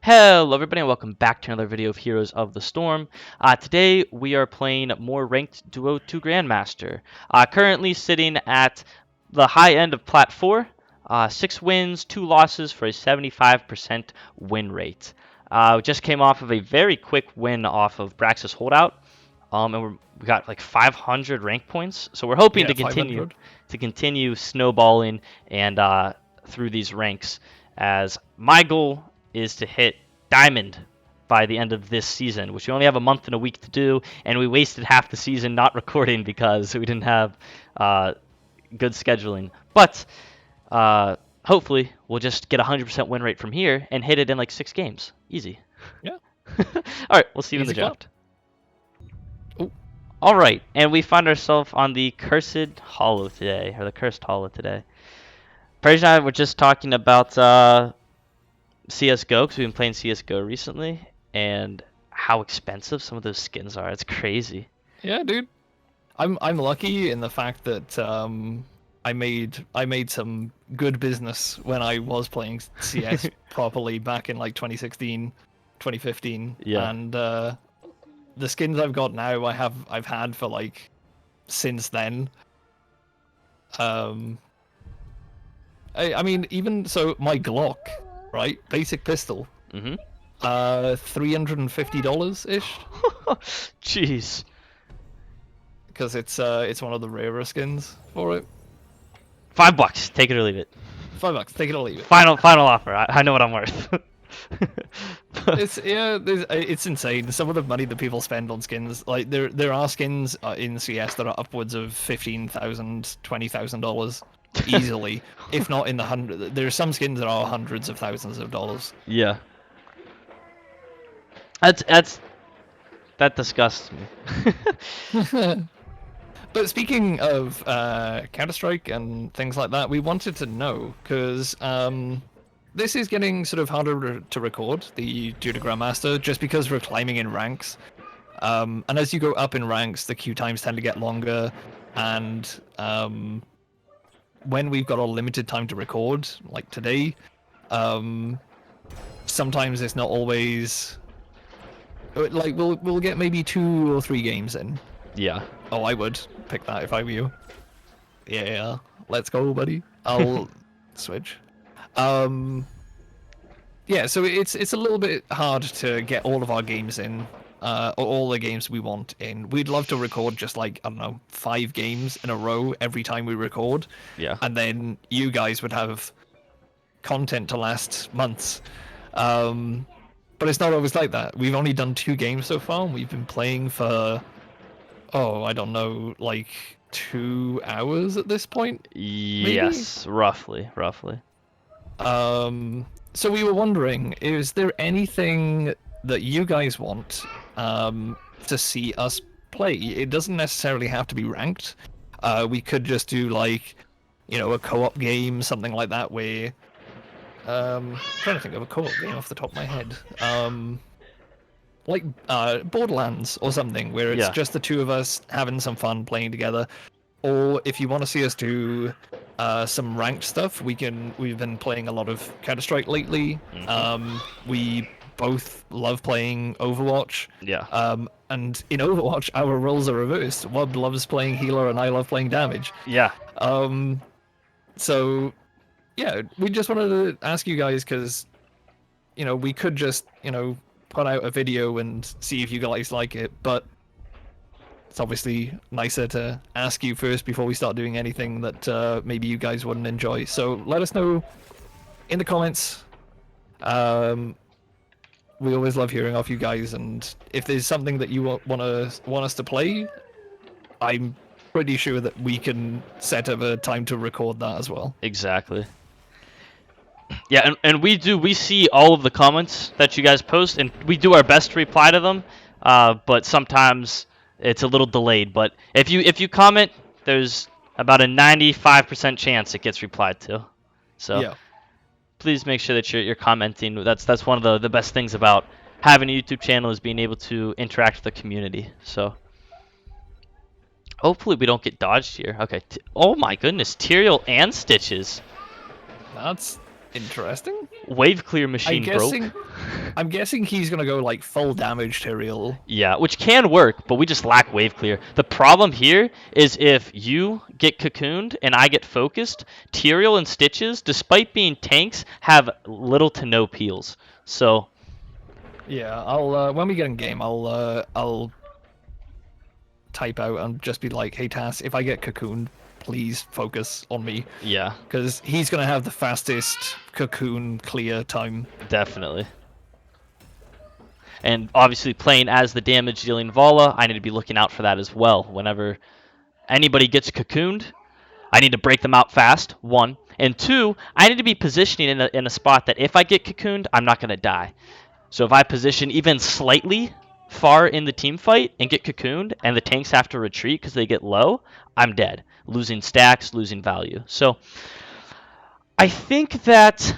Hello everybody and welcome back to another video of Heroes of the Storm. Today we are playing more ranked Duo 2 Grandmaster. Currently sitting at the high end of Plat 4. 6 wins, 2 losses for a 75% win rate. We just came off of a very quick win off of Brax's Holdout. And we got like 500 rank points. So we're hoping to continue snowballing and through these ranks, as my goal is to hit Diamond by the end of this season, which we only have a month and a week to do, and we wasted half the season not recording because we didn't have good scheduling. But hopefully we'll just get a 100% win rate from here and hit it in like 6 games. Easy. Yeah. All right, we'll see you in the draft. Oh. All right, and we find ourselves on the Cursed Hollow today, or the Cursed Hollow today. Persia and I were just talking about CSGO, because we've been playing CSGO recently, and how expensive some of those skins are. It's crazy. Yeah, dude. I'm lucky in the fact that I made some good business when I was playing CS properly back in like 2016, 2015. Yeah. And the skins I've got now I've had for like since then. I mean, even so, my Glock, right? Basic pistol. Mm-hmm. $350 ish. Jeez. Because it's one of the rarer skins for it. $5. Take it or leave it. $5. Take it or leave it. Final offer. I know what I'm worth. It's insane. Some of the money that people spend on skins, like there are skins in CS that are upwards of $15,000, $20,000 easily, if not in the hundred. There are some skins that are hundreds of thousands of dollars. Yeah. That disgusts me. But speaking of Counter-Strike and things like that, we wanted to know, because this is getting sort of harder to record, the Due to Grandmaster, just because we're climbing in ranks. And as you go up in ranks, the queue times tend to get longer, and when we've got a limited time to record, like today, sometimes it's not always... Like, we'll get maybe 2 or 3 games in. Yeah. Oh, I would pick that if I were you. Yeah, let's go, buddy. I'll switch. Yeah, so it's a little bit hard to get all of our games in, or all the games we want in. We'd love to record just like, I don't know, 5 games in a row every time we record. Yeah. And then you guys would have content to last months. But it's not always like that. We've only done 2 games so far, and we've been playing for, I don't know, like 2 hours at this point? Yes, maybe? Roughly. So we were wondering, is there anything that you guys want to see us play? It doesn't necessarily have to be ranked. We could just do like, a co-op game, something like that, where... I'm trying to think of a co-op game off the top of my head. Like Borderlands or something, where it's just the 2 of us having some fun playing together. Or if you want to see us do some ranked stuff, we've been playing a lot of Counter-Strike lately. Mm-hmm. We both love playing Overwatch. Yeah. And in Overwatch, our roles are reversed. Wub loves playing healer, and I love playing damage. Yeah. So, yeah, we just wanted to ask you guys, because, we could just, put out a video and see if you guys like it, but it's obviously nicer to ask you first before we start doing anything that maybe you guys wouldn't enjoy. So let us know in the comments. We always love hearing off you guys, and if there's something that you want us to play, I'm pretty sure that we can set up a time to record that as well. Exactly. Yeah, and we see all of the comments that you guys post, and we do our best to reply to them, but sometimes it's a little delayed. But if you comment, there's about a 95% chance it gets replied to. So yeah. Please make sure that you're commenting. That's one of the best things about having a YouTube channel, is being able to interact with the community. So hopefully we don't get dodged here. Okay. Oh my goodness, Tyrael and Stitches. That's Interesting. Wave clear I'm machine broke. guessing. I'm guessing he's gonna go like full damage Tyrael. Yeah, which can work, but we just lack wave clear. The problem here is if you get cocooned and I get focused, Tyrael and Stitches, despite being tanks, have little to no peels. So Yeah, I'll when we get in game, I'll type out and just be like, "Hey Tass, if I get cocooned, please focus on me," yeah, because he's gonna have the fastest cocoon clear time. definitely. And obviously playing as the damage dealing Vala, I need to be looking out for that as well. Whenever anybody gets cocooned, I need to break them out fast, one. And two, I need to be positioning in a spot that if I get cocooned, I'm not going to die. So if I position even slightly far in the team fight and get cocooned and the tanks have to retreat because they get low, I'm dead. Losing stacks, losing value. So I think that,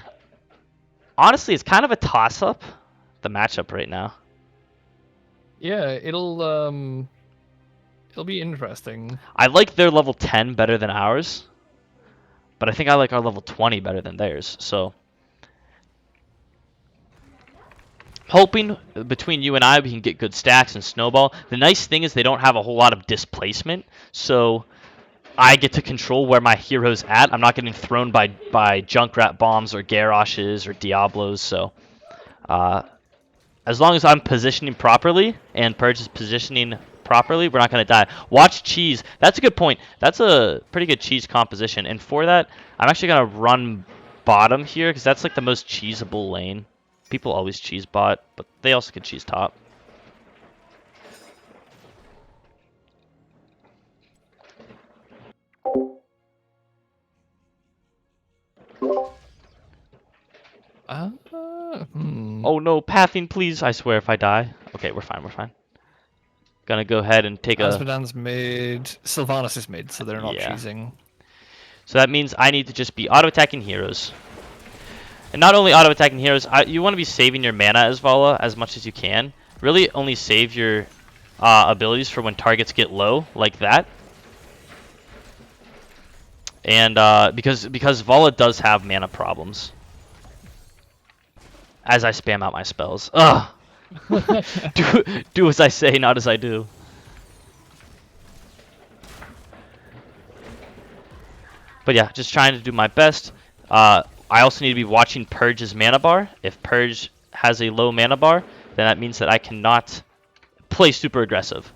honestly, it's kind of a toss-up, the matchup right now. Yeah, it'll be interesting. I like their level 10 better than ours, but I think I like our level 20 better than theirs. So hoping between you and I we can get good stacks and snowball. The nice thing is they don't have a whole lot of displacement, so I get to control where my hero's at. I'm not getting thrown by Junkrat bombs or Garroshes or Diablos, so as long as I'm positioning properly and Purge is positioning properly, we're not going to die. Watch cheese. That's a good point. That's a pretty good cheese composition. And for that, I'm actually going to run bottom here because that's like the most cheesable lane. People always cheese bot, but they also can cheese top. Oh no, pathing, please. I swear if I die. Okay, we're fine, we're fine. Gonna go ahead and take a... Asmodan's mid, Sylvanas is mid, so they're not Yeah. cheesing. So that means I need to just be auto-attacking heroes. And not only auto-attacking heroes, you want to be saving your mana as Vala as much as you can. Really only save your abilities for when targets get low, like that. And because Vala does have mana problems. As I spam out my spells. Ugh! do as I say, not as I do. But yeah, just trying to do my best. I also need to be watching Purge's mana bar. If Purge has a low mana bar, then that means that I cannot play super aggressive.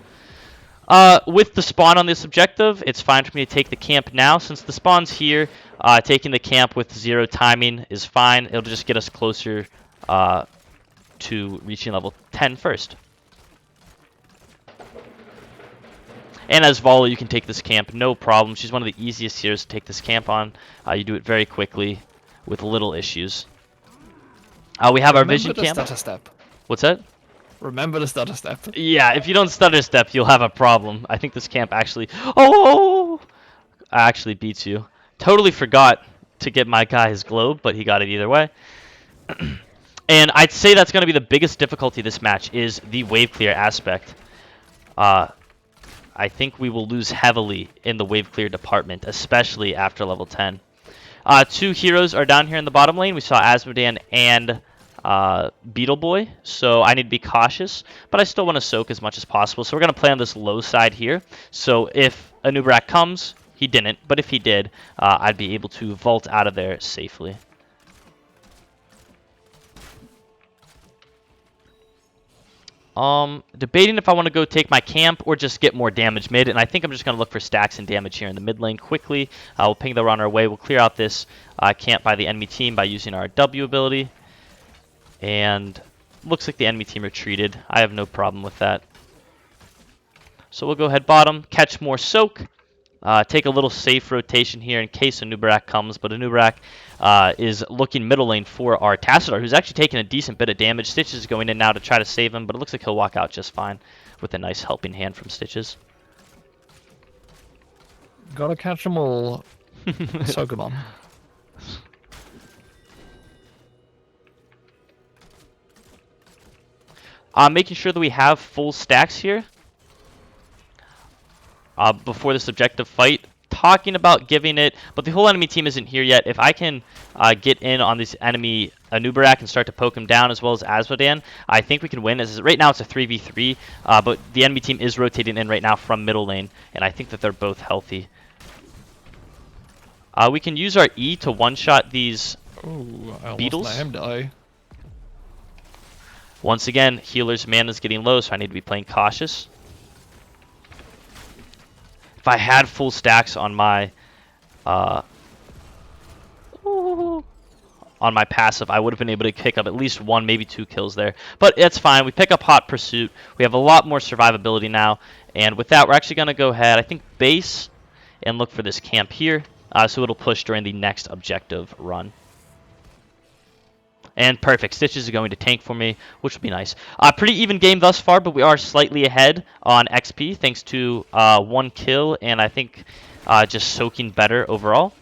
With the spawn on this objective, it's fine for me to take the camp now. Since the spawn's here, taking the camp with 0 timing is fine. It'll just get us closer to reaching level 10 first. And as Vala, you can take this camp, no problem. She's one of the easiest heroes to take this camp on. You do it very quickly with little issues. We have our vision camp. Stutter step. What's that? Remember the stutter step. Yeah, if you don't stutter step, you'll have a problem. I think this camp actually... Oh! Actually beats you. Totally forgot to get my guy his globe, but he got it either way. And I'd say that's going to be the biggest difficulty this match is the wave clear aspect. I think we will lose heavily in the wave clear department, especially after level 10. 2 heroes are down here in the bottom lane. We saw Asmodan and Beetle Boy, so I need to be cautious, but I still want to soak as much as possible. So we're going to play on this low side here. So if Anubrak comes, he didn't, but if he did, I'd be able to vault out of there safely. Debating if I want to go take my camp or just get more damage mid, and I think I'm just going to look for stacks and damage here in the mid lane quickly. We'll ping the runner away. We'll clear out this camp by the enemy team by using our W ability. And looks like the enemy team retreated. I have no problem with that. So we'll go ahead bottom, catch more soak, take a little safe rotation here in case Anubrak comes, but Anubrak is looking middle lane for our Tassadar, who's actually taking a decent bit of damage. Stitches is going in now to try to save him, but it looks like he'll walk out just fine with a nice helping hand from Stitches. Gotta catch them all. So good on. Making sure that we have full stacks here before this objective fight. talking about giving it, but the whole enemy team isn't here yet. If I can get in on this enemy Anubarak and start to poke him down as well as Azmodan, I think we can win. As right now it's a 3v3, but the enemy team is rotating in right now from middle lane, and I think that they're both healthy. We can use our E to one-shot these beetles. Let him die. Once again, healer's mana's getting low, so I need to be playing cautious. If I had full stacks on my passive, I would have been able to pick up at least 1, maybe 2 kills there. But it's fine. We pick up Hot Pursuit. We have a lot more survivability now. And with that, we're actually going to go ahead, I think, base and look for this camp here. So it'll push during the next objective run. And perfect. Stitches are going to tank for me, which will be nice. Pretty even game thus far, but we are slightly ahead on XP thanks to 1 kill and I think just soaking better overall.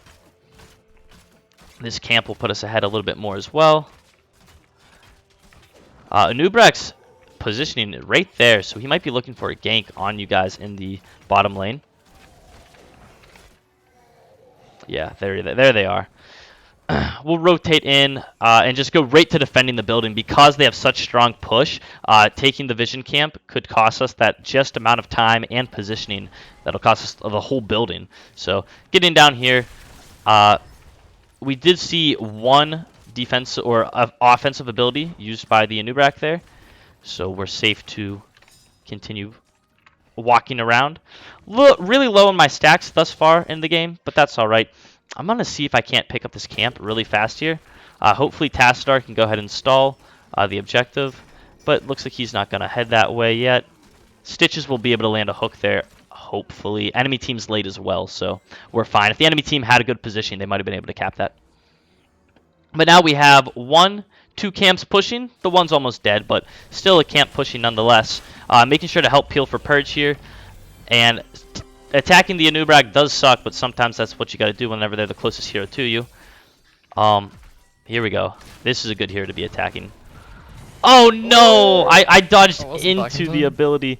This camp will put us ahead a little bit more as well. Anubrak's positioning right there, so he might be looking for a gank on you guys in the bottom lane. Yeah, there they are. We'll rotate in and just go right to defending the building because they have such strong push. Taking the vision camp could cost us that just amount of time and positioning that'll cost us the whole building. So getting down here, we did see 1 defense or offensive ability used by the Anubrak there, so we're safe to continue walking around. Really low on my stacks thus far in the game, but that's all right. I'm going to see if I can't pick up this camp really fast here. Hopefully Tassadar can go ahead and stall the objective, but looks like he's not going to head that way yet. Stitches will be able to land a hook there, hopefully. Enemy team's late as well, so we're fine. If the enemy team had a good position, they might have been able to cap that. But now we have 2 camps pushing. The one's almost dead, but still a camp pushing nonetheless. Making sure to help peel for Purge here. And attacking the Anubrak does suck, but sometimes that's what you got to do whenever they're the closest hero to you. Here we go. This is a good hero to be attacking. Oh no! I dodged into the ability,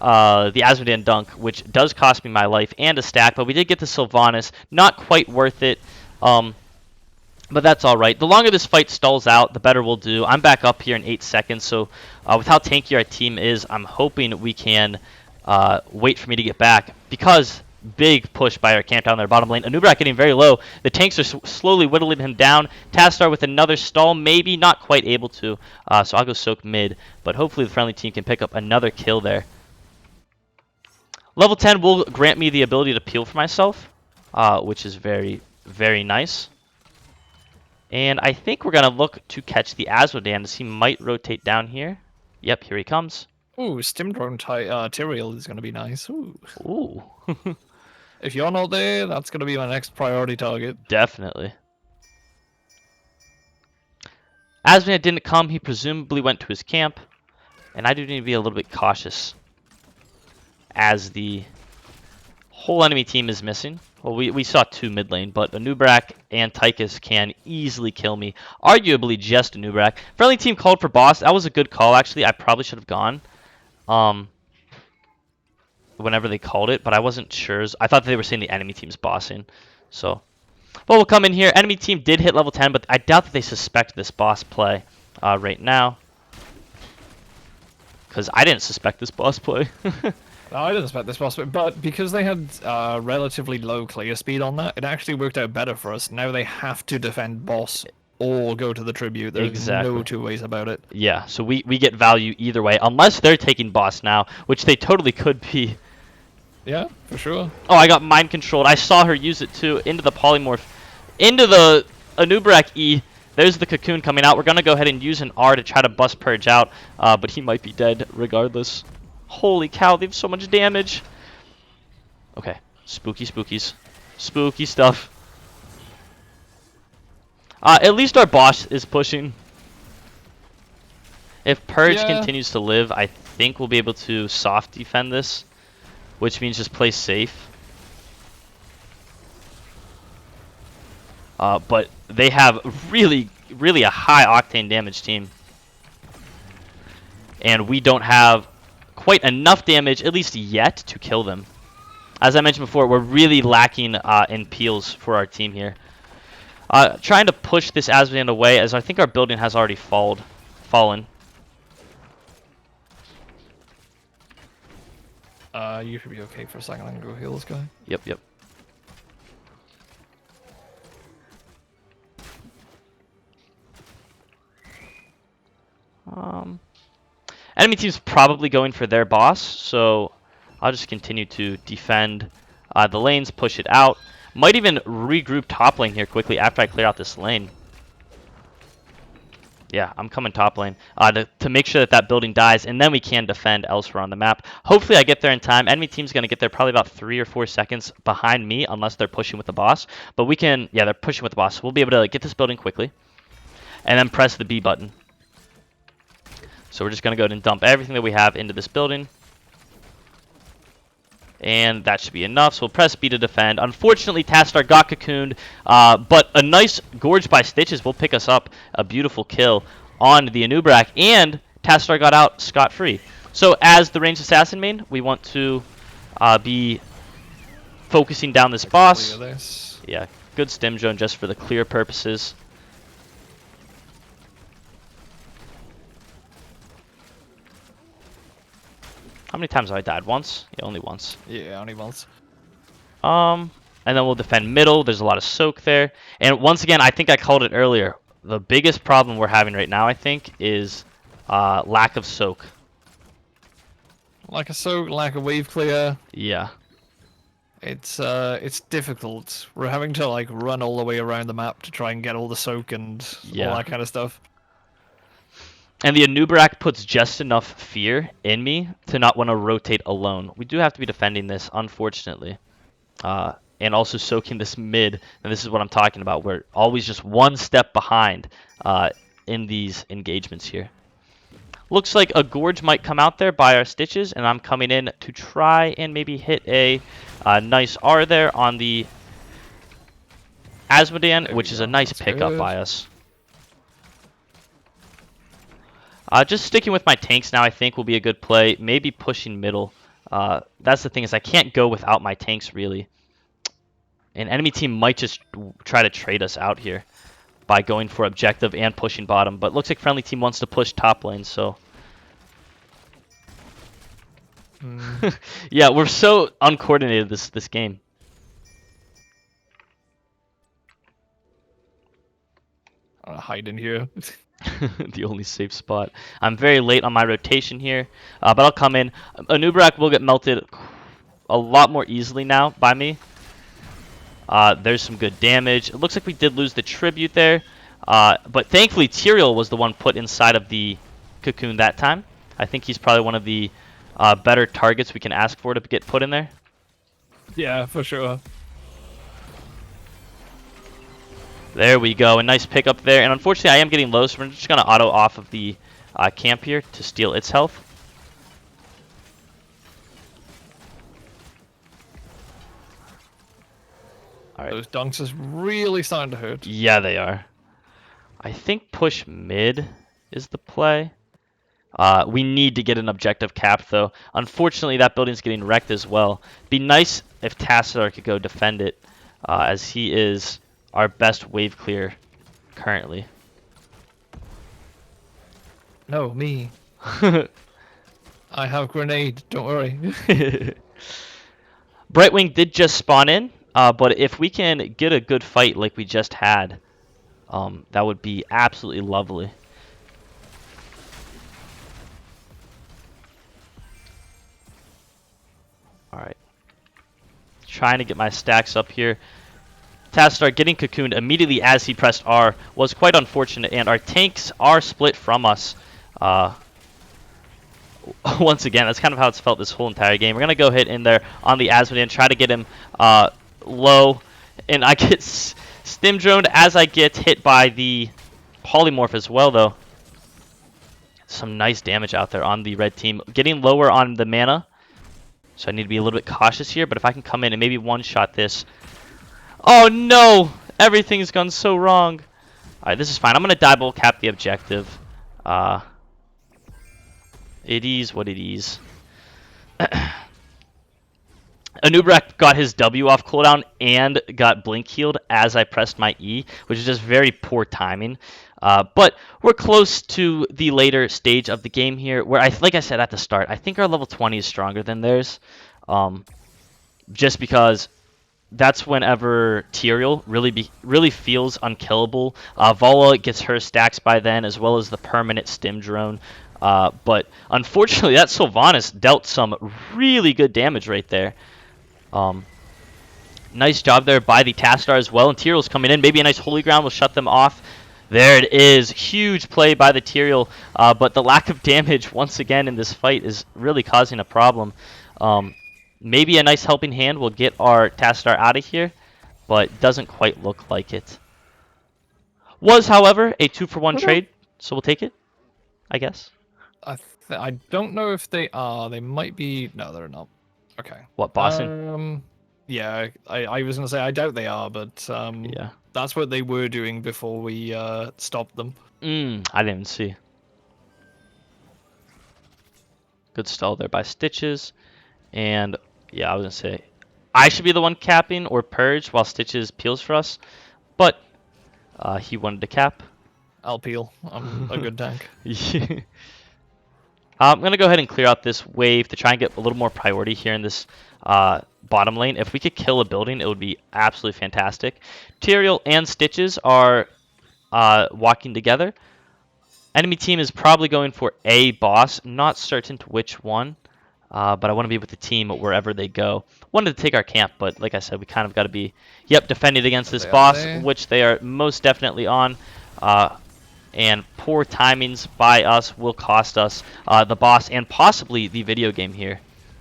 the Azmodan dunk, which does cost me my life and a stack, but we did get the Sylvanas. Not quite worth it. But that's alright. The longer this fight stalls out, the better we'll do. I'm back up here in 8 seconds, so with how tanky our team is, I'm hoping we can wait for me to get back. Because big push by our camp down there, bottom lane. Anubrak getting very low. The tanks are slowly whittling him down. Tassadar with another stall, maybe not quite able to. So I'll go soak mid, but hopefully the friendly team can pick up another kill there. Level 10 will grant me the ability to peel for myself, which is very, very nice. And I think we're going to look to catch the Azmodan as he might rotate down here. Yep, here he comes. Ooh, Stim Drone Tyrael is going to be nice. Ooh. Ooh. If you're not there, that's going to be my next priority target. Definitely. Azmodan didn't come. He presumably went to his camp. And I do need to be a little bit cautious as the whole enemy team is missing. Well, we saw 2 mid lane, but Anubrak and Tychus can easily kill me. Arguably just Anubrak. Friendly team called for boss. That was a good call, actually. I probably should have gone whenever they called it, but I wasn't sure. I thought they were saying the enemy team's bossing. So, well, we'll come in here. Enemy team did hit level 10, but I doubt that they suspect this boss play right now. Because I didn't suspect this boss play. No, I didn't expect this boss, but because they had relatively low clear speed on that, it actually worked out better for us. Now they have to defend boss or go to the tribute. There's no 2 ways about it. Yeah, so we get value either way, unless they're taking boss now, which they totally could be. Yeah, for sure. Oh, I got mind controlled. I saw her use it too, into the polymorph, into the Anubrak E. There's the cocoon coming out. We're going to go ahead and use an R to try to bust Purge out, but he might be dead regardless. Holy cow, they have so much damage. Okay, spooky spookies. Spooky stuff. At least our boss is pushing. If Purge continues to live, I think we'll be able to soft defend this, which means just play safe. But they have really, really a high octane damage team. And we don't have quite enough damage, at least yet, to kill them. As I mentioned before, we're really lacking in peels for our team here. Trying to push this Asmodean away, as I think our building has already fallen. You should be okay for a second. I can go heal this guy. Yep, yep. Enemy team's probably going for their boss, so I'll just continue to defend the lanes, push it out. Might even regroup top lane here quickly after I clear out this lane. Yeah, I'm coming top lane to make sure that that building dies, and then we can defend elsewhere on the map. Hopefully I get there in time. Enemy team's going to get there probably about 3 or 4 seconds behind me, unless they're pushing with the boss. But we can, yeah, they're pushing with the boss. So we'll be able to get this building quickly, and then press the B button. So we're just going to go ahead and dump everything that we have into this building. And that should be enough. So we'll press B to defend. Unfortunately, Tastar got cocooned, but a nice Gorge by Stitches will pick us up a beautiful kill on the Anubrak, and Tastar got out scot-free. So as the ranged assassin main, we want to be focusing down this boss. Clear this. Yeah, good stim drone just for the clear purposes. How many times have I died? Once? Yeah, only once. Yeah, only once. And then we'll defend middle. There's a lot of soak there. And once again, I think I called it earlier. The biggest problem we're having right now, I think, is lack of soak. Like a soak, like a wave clear. Yeah. It's difficult. We're having to like run all the way around the map to try and get all the soak and all that kind of stuff. And the Anubrak puts just enough fear in me to not want to rotate alone. We do have to be defending this, unfortunately. And also soaking this mid. And this is what I'm talking about. We're always just one step behind in these engagements here. Looks like a Gorge might come out there by our Stitches. And I'm coming in to try and maybe hit a nice R there on the Asmodean, which is a nice pickup by us. Just sticking with my tanks now, I think, will be a good play. Maybe pushing middle. That's the thing, is I can't go without my tanks, really. An enemy team might just try to trade us out here by going for objective and pushing bottom. But looks like friendly team wants to push top lane, so... Yeah, we're so uncoordinated this game. I'm gonna hide in here. The only safe spot. I'm very late on my rotation here, but I'll come in. Anubrak will get melted a lot more easily now by me. There's some good damage. It looks like we did lose the tribute there, but thankfully Tyrael was the one put inside of the cocoon that time. I think he's probably one of the better targets we can ask for to get put in there. Yeah, for sure. There we go, a nice pickup there. And unfortunately, I am getting low, so we're just going to auto off of the camp here to steal its health. All right. Those dunks is really starting to hurt. Yeah, they are. I think push mid is the play. We need to get an objective cap, though. Unfortunately, that building's getting wrecked as well. Be nice if Tassadar could go defend it, as he is our best wave clear currently. No, me. I have grenade, don't worry. Brightwing did just spawn in, but if we can get a good fight like we just had, that would be absolutely lovely. Alright. Trying to get my stacks up here. Tastar getting cocooned immediately as he pressed R was quite unfortunate, and our tanks are split from us. Once again, that's kind of how it's felt this whole entire game. We're going to go hit in there on the Asmodean, try to get him low, and I get stim droned as I get hit by the polymorph as well, though. Some nice damage out there on the red team. Getting lower on the mana, so I need to be a little bit cautious here, but if I can come in and maybe one-shot this. Oh no! Everything's gone so wrong. Alright, this is fine. I'm going to die bolt cap the objective. It is what it is. Anubrak got his W off cooldown and got blink healed as I pressed my E, which is just very poor timing. But we're close to the later stage of the game here, where like I said at the start, I think our level 20 is stronger than theirs, just because that's whenever Tyrael really feels unkillable. Vola gets her stacks by then, as well as the permanent stim drone. But unfortunately, that Sylvanas dealt some really good damage right there. Nice job there by the Tastar as well, and Tyrael's coming in. Maybe a nice Holy Ground will shut them off. There it is. Huge play by the Tyrael, but the lack of damage once again in this fight is really causing a problem. Maybe a nice helping hand will get our Tastar out of here, but doesn't quite look like it. Was, however, a 2-for-1 trade, so we'll take it, I guess. I don't know if they are. They might be. No, they're not. Okay. What, Boston? Yeah, I was gonna say I doubt they are, but Yeah. that's what they were doing before we stopped them. I didn't even see. Good stall there by Stitches. And yeah, I was gonna say I should be the one capping or purge while Stitches peels for us, but he wanted to cap. I'll peel. I'm a good tank. Yeah. I'm gonna go ahead and clear out this wave to try and get a little more priority here in this bottom lane. If we could kill a building, it would be absolutely fantastic. Tyrael and Stitches are walking together. Enemy team is probably going for a boss. Not certain to which one, but I want to be with the team wherever they go. Wanted to take our camp, but like I said, we kind of got to be, defending against this boss, which they are most definitely on. And poor timings by us will cost us the boss and possibly the video game here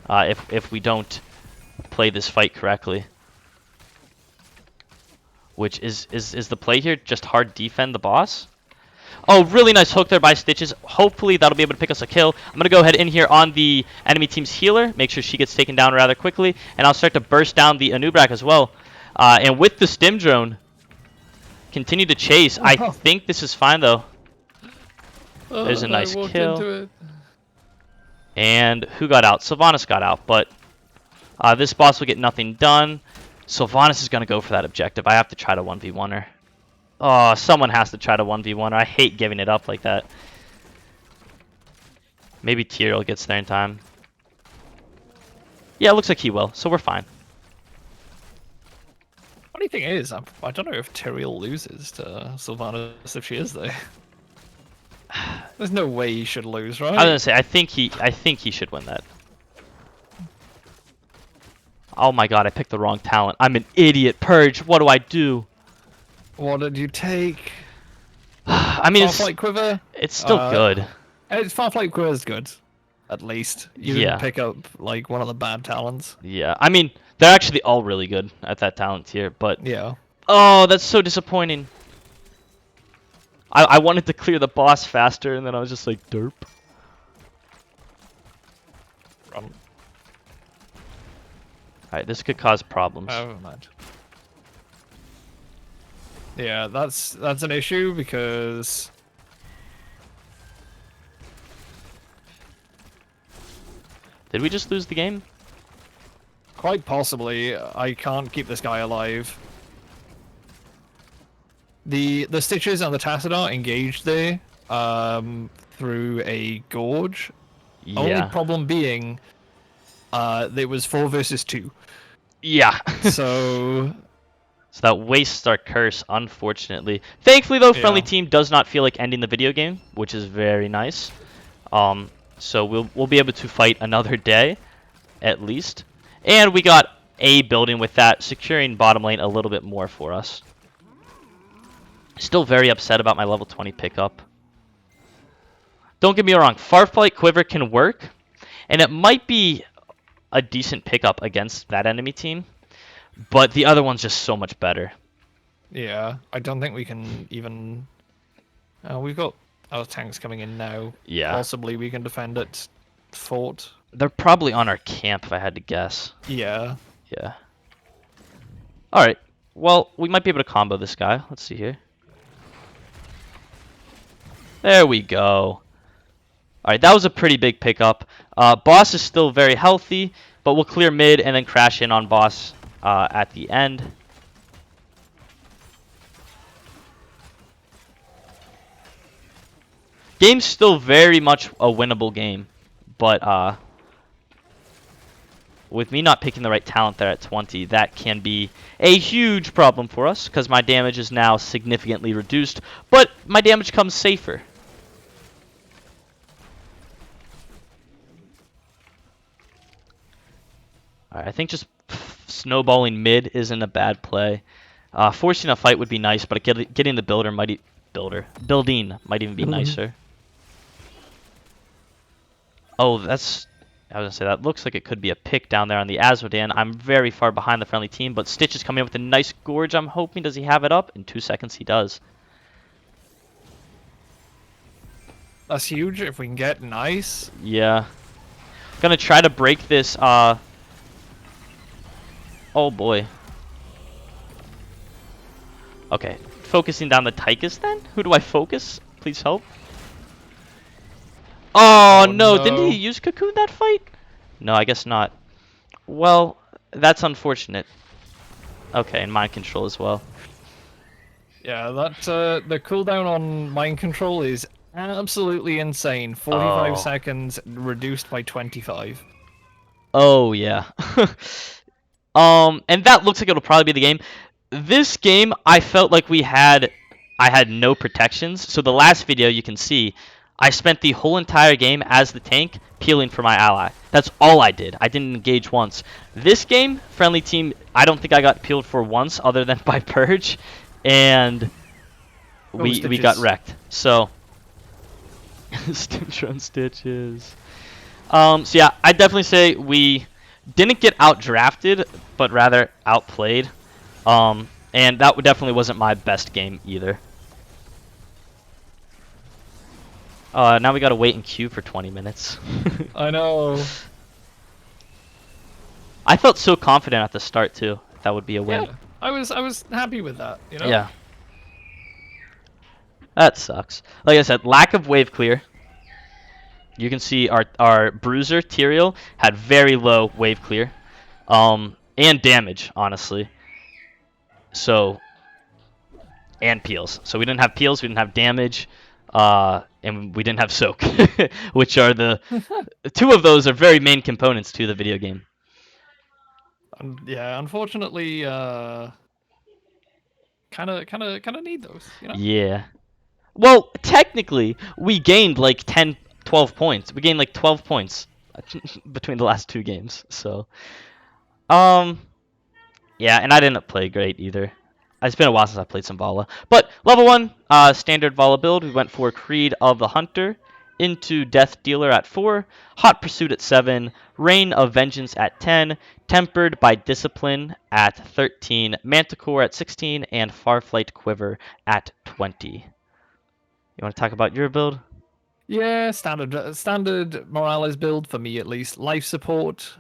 if we don't play this fight correctly. Which is the play here, just hard defend the boss? Oh, really nice hook there by Stitches. Hopefully that'll be able to pick us a kill. I'm going to go ahead in here on the enemy team's healer, make sure she gets taken down rather quickly, and I'll start to burst down the Anubrak as well. And with the stim drone, continue to chase. I think this is fine, though. There's a nice kill. And who got out? Sylvanas got out, but this boss will get nothing done. Sylvanas is going to go for that objective. I have to try to 1v1 her. Oh, someone has to try to 1v1 her. I hate giving it up like that. Maybe Tyrael gets there in time. Yeah, it looks like he will, so we're fine. Funny thing is, I don't know if Tyrael loses to Sylvanas if she is there. There's no way he should lose, right? I was gonna say, I think he should win that. Oh my god, I picked the wrong talent. I'm an idiot. Purge, what do I do? What did you take? I mean, Farflight Quiver? It's still good. Farflight Quiver is good, at least. You didn't pick up like one of the bad talents. Yeah, I mean, they're actually all really good at that talent tier, but yeah. Oh, that's so disappointing. I wanted to clear the boss faster, and then I was just like, derp. Run. Alright, this could cause problems. Oh, mind. Yeah, that's an issue because Did we just lose the game? quite possibly I can't keep this guy alive. The Stitches and the Tassadar engaged there through a gorge. Yeah. Only problem being there was 4 versus 2. Yeah. So that wastes our curse, unfortunately. Thankfully, though, friendly team does not feel like ending the video game, which is very nice. So we'll be able to fight another day, at least. And we got a building with that, securing bottom lane a little bit more for us. Still very upset about my level 20 pickup. Don't get me wrong, Farflight Quiver can work, and it might be a decent pickup against that enemy team. But the other one's just so much better. yeah, I don't think we can even. We've got our tanks coming in now. Yeah. Possibly we can defend it. Fort. They're probably on our camp, if I had to guess. Yeah. Yeah. Alright. Well, we might be able to combo this guy. Let's see here. There we go. Alright, that was a pretty big pickup. Boss is still very healthy, but we'll clear mid and then crash in on boss at the end. Game's still very much a winnable game, but with me not picking the right talent there at 20, that can be a huge problem for us, because my damage is now significantly reduced, but my damage comes safer. Alright, I think just snowballing mid isn't a bad play. Forcing a fight would be nice, but getting the building might even be nicer. Oh, I was gonna say, that looks like it could be a pick down there on the Azmodan. I'm very far behind the friendly team, but Stitch is coming in with a nice gorge. I'm hoping, does he have it up? In 2 seconds, he does. That's huge if we can get nice. Yeah. Gonna try to break this, oh boy. Okay, focusing down the Tychus then? Who do I focus? Please help. Oh, no, didn't he use Cocoon that fight? No, I guess not. Well, that's unfortunate. Okay, and mind control as well. Yeah, that the cooldown on mind control is absolutely insane. 45 seconds reduced by 25. Oh yeah. And that looks like it'll probably be the game. This game, I felt like I had no protections. So the last video you can see, I spent the whole entire game as the tank peeling for my ally. That's all I did. I didn't engage once. This game, friendly team, I don't think I got peeled for once other than by Purge, and we got wrecked. So Stimtron Stitches. So yeah, I definitely say we didn't get out-drafted, but rather outplayed. And that definitely wasn't my best game either. Now we gotta wait in queue for 20 minutes. I know. I felt so confident at the start too. That would be a win. Yeah, I was happy with that, you know? Yeah. That sucks. Like I said, lack of wave clear. You can see our bruiser, Tyrael, had very low wave clear. And damage, honestly. So, and peels. So we didn't have peels, we didn't have damage, and we didn't have soak, which are the two of those are very main components to the video game. Yeah, unfortunately, kind of need those, you know? Yeah. Well, technically, we gained like 10, 12 points. We gained like 12 points between the last 2 games. So, yeah, and I didn't play great either. It's been a while since I played some Vala. But level 1, standard Vala build. We went for Creed of the Hunter, into Death Dealer at 4, Hot Pursuit at 7, Reign of Vengeance at 10, Tempered by Discipline at 13, Manticore at 16, and Farflight Quiver at 20. You want to talk about your build? Yeah, standard Morales build for me at least. Life support,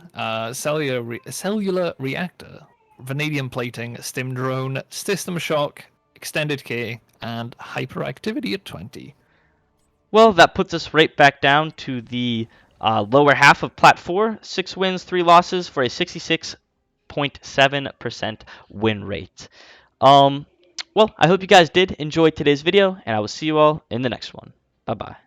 cellular reactor, vanadium plating, stim drone, system shock, extended K, and hyperactivity at 20. Well, that puts us right back down to the lower half of Plat 4. 6 wins, 3 losses for a 66.7% win rate. Well, I hope you guys did enjoy today's video, and I will see you all in the next one. Bye-bye.